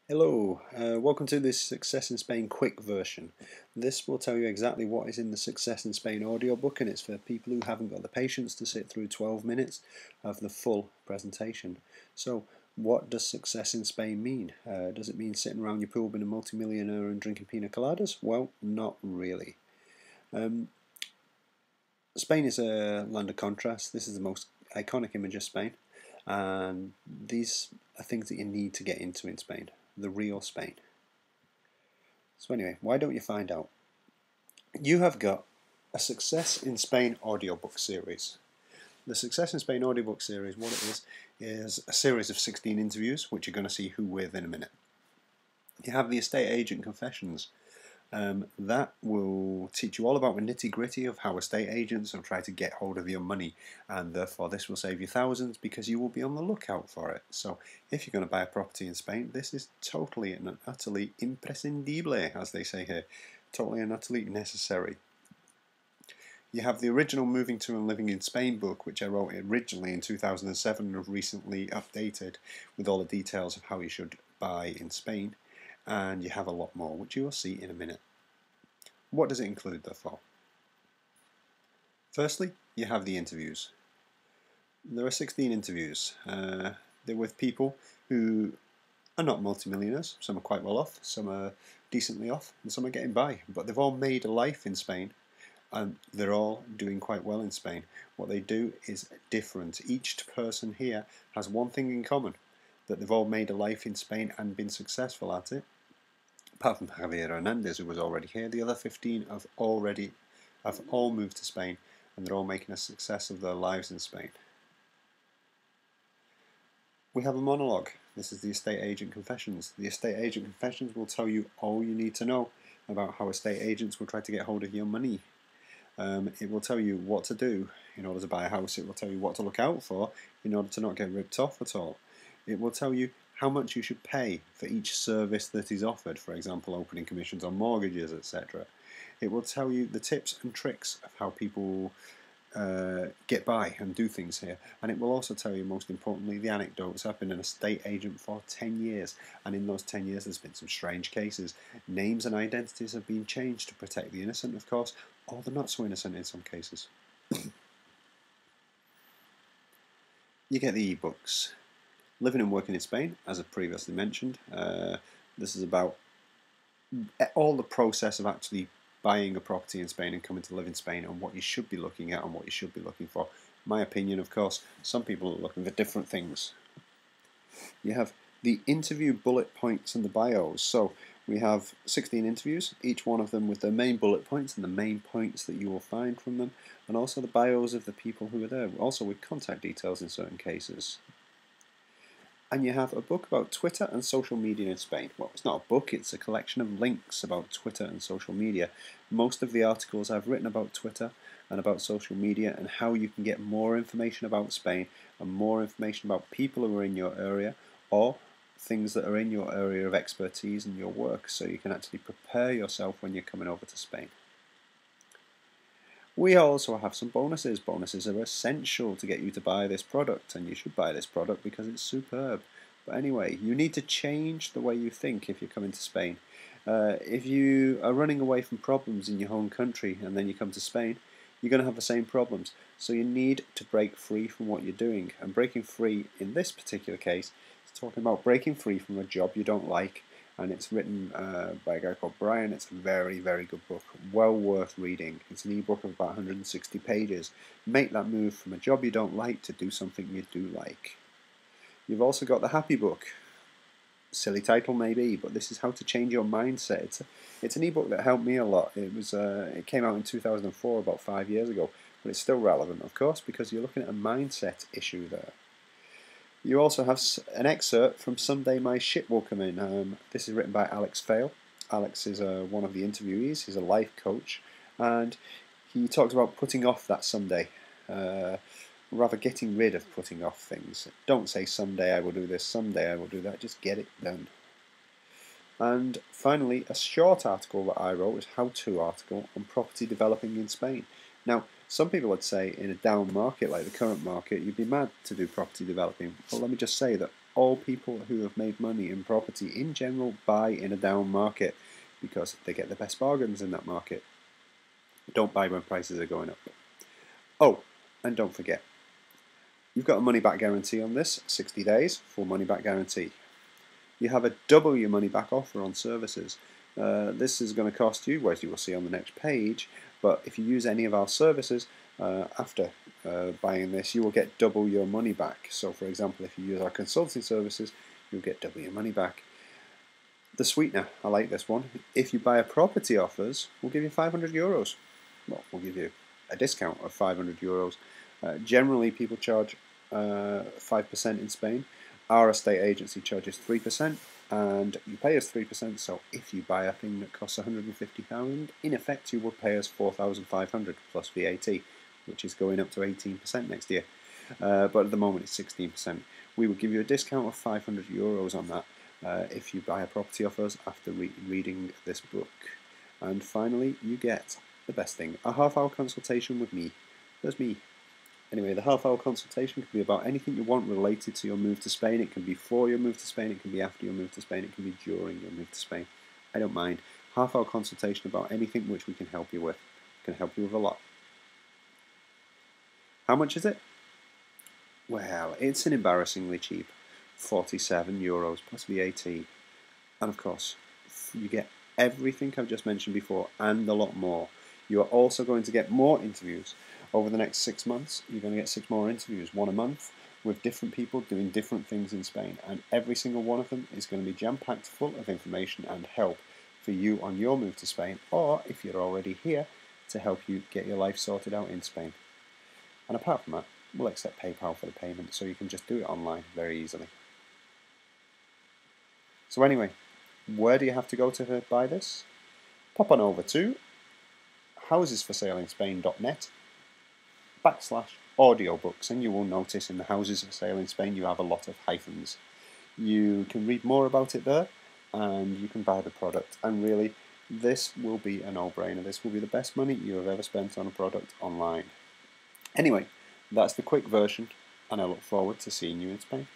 Hello, welcome to this Success in Spain quick version. This will tell you exactly what is in the Success in Spain audiobook, and it's for people who haven't got the patience to sit through 12 minutes of the full presentation. So, what does success in Spain mean? Does it mean sitting around your pool being a multimillionaire and drinking pina coladas? Well, not really. Um, Spain is a land of contrast. This is the most iconic image of Spain, and these are things that you need to get into in Spain, the real Spain. So anyway, why don't you find out? You have got a Success in Spain audiobook series. The Success in Spain audiobook series, what it is a series of 16 interviews, which you're going to see who with in a minute. You have the estate agent confessions. That will teach you all about the nitty-gritty of how estate agents have tried to get hold of your money, and therefore this will save you thousands because you will be on the lookout for it. So if you're going to buy a property in Spain, this is totally and utterly imprescindible, as they say here. Totally and utterly necessary. You have the original Moving to and Living in Spain book, which I wrote originally in 2007 and have recently updated with all the details of how you should buy in Spain. And you have a lot more, which you will see in a minute. What does it include, therefore? Firstly, you have the interviews. There are 16 interviews. They're with people who are not multimillionaires. Some are quite well off, some are decently off, and some are getting by. But they've all made a life in Spain, and they're all doing quite well in Spain. What they do is different. Each person here has one thing in common, that they've all made a life in Spain and been successful at it. Apart from Javier Hernandez, who was already here, the other 15 have all moved to Spain, and they're all making a success of their lives in Spain. We have a monologue. This is the estate agent confessions. The estate agent confessions will tell you all you need to know about how estate agents will try to get hold of your money. It will tell you what to do in order to buy a house. It will tell you what to look out for in order to not get ripped off at all. It will tell you how much you should pay for each service that is offered, for example, opening commissions on mortgages, etc. It will tell you the tips and tricks of how people get by and do things here, and it will also tell you, most importantly, the anecdotes. I've been an estate agent for 10 years, and in those 10 years there's been some strange cases. Names and identities have been changed to protect the innocent, of course, or the not so innocent in some cases. You get the ebooks. Living and working in Spain, as I previously mentioned. This is about all the process of actually buying a property in Spain and coming to live in Spain, and what you should be looking at and what you should be looking for. My opinion, of course, some people are looking for different things. You have the interview bullet points and the bios. So we have 16 interviews, each one of them with their main bullet points and the main points that you will find from them, and also the bios of the people who are there, also with contact details in certain cases. And you have a book about Twitter and social media in Spain. Well, it's not a book, it's a collection of links about Twitter and social media. Most of the articles I've written about Twitter and about social media and how you can get more information about Spain and more information about people who are in your area or things that are in your area of expertise and your work, so you can actually prepare yourself when you're coming over to Spain. We also have some bonuses. Bonuses are essential to get you to buy this product, and you should buy this product because it's superb. But anyway, you need to change the way you think if you're coming to Spain. If you are running away from problems in your home country and then you come to Spain, you're going to have the same problems. So you need to break free from what you're doing. And breaking free in this particular case is talking about breaking free from a job you don't like. And it's written by a guy called Brian. It's a very, very good book, well worth reading. It's an ebook of about 160 pages. Make that move from a job you don't like to do something you do like. You've also got the Happy Book. Silly title maybe, but this is how to change your mindset. It's an ebook that helped me a lot. It came out in 2004, about 5 years ago, but it's still relevant, of course, because you're looking at a mindset issue there. You also have an excerpt from Someday My Ship Will Come In. This is written by Alex Fail. Alex is one of the interviewees. He's a life coach, and he talks about putting off that someday, rather getting rid of putting off things. Don't say someday I will do this, someday I will do that. Just get it done. And finally, a short article that I wrote, is a how-to article on property developing in Spain. Now, some people would say in a down market like the current market, you'd be mad to do property developing. But let me just say that all people who have made money in property in general buy in a down market because they get the best bargains in that market. Don't buy when prices are going up. Oh, and don't forget, you've got a money back guarantee on this, 60 days, full money back guarantee. You have a double your money back offer on services. This is going to cost you, as you will see on the next page, but if you use any of our services after buying this, you will get double your money back. So for example, if you use our consulting services, you'll get double your money back. The sweetener, I like this one. If you buy a property offers, we'll give you €500. Well, we'll give you a discount of €500. Generally, people charge 5% in Spain. Our estate agency charges 3%, and you pay us 3%. So if you buy a thing that costs 150,000, in effect, you will pay us 4,500 plus VAT, which is going up to 18% next year. But at the moment, it's 16%. We will give you a discount of €500 on that if you buy a property off us after reading this book. And finally, you get the best thing, a half-hour consultation with me. There's me. Anyway, the half-hour consultation can be about anything you want related to your move to Spain. It can be before your move to Spain, it can be after your move to Spain, it can be during your move to Spain. I don't mind. Half-hour consultation about anything which we can help you with. Can help you with a lot. How much is it? Well, it's an embarrassingly cheap. €47 plus VAT. And of course, you get everything I've just mentioned before and a lot more. You are also going to get more interviews. Over the next 6 months, you're going to get 6 more interviews, one a month, with different people doing different things in Spain. And every single one of them is going to be jam-packed full of information and help for you on your move to Spain, or if you're already here, to help you get your life sorted out in Spain. And apart from that, we'll accept PayPal for the payment, so you can just do it online very easily. So anyway, where do you have to go to buy this? Pop on over to housesforsaleInspain.net/audiobooks, and you will notice in the Houses for Sale in Spain you have a lot of hyphens. You can read more about it there, and you can buy the product. And really, this will be a no-brainer. This will be the best money you have ever spent on a product online. Anyway, that's the quick version, and I look forward to seeing you in Spain.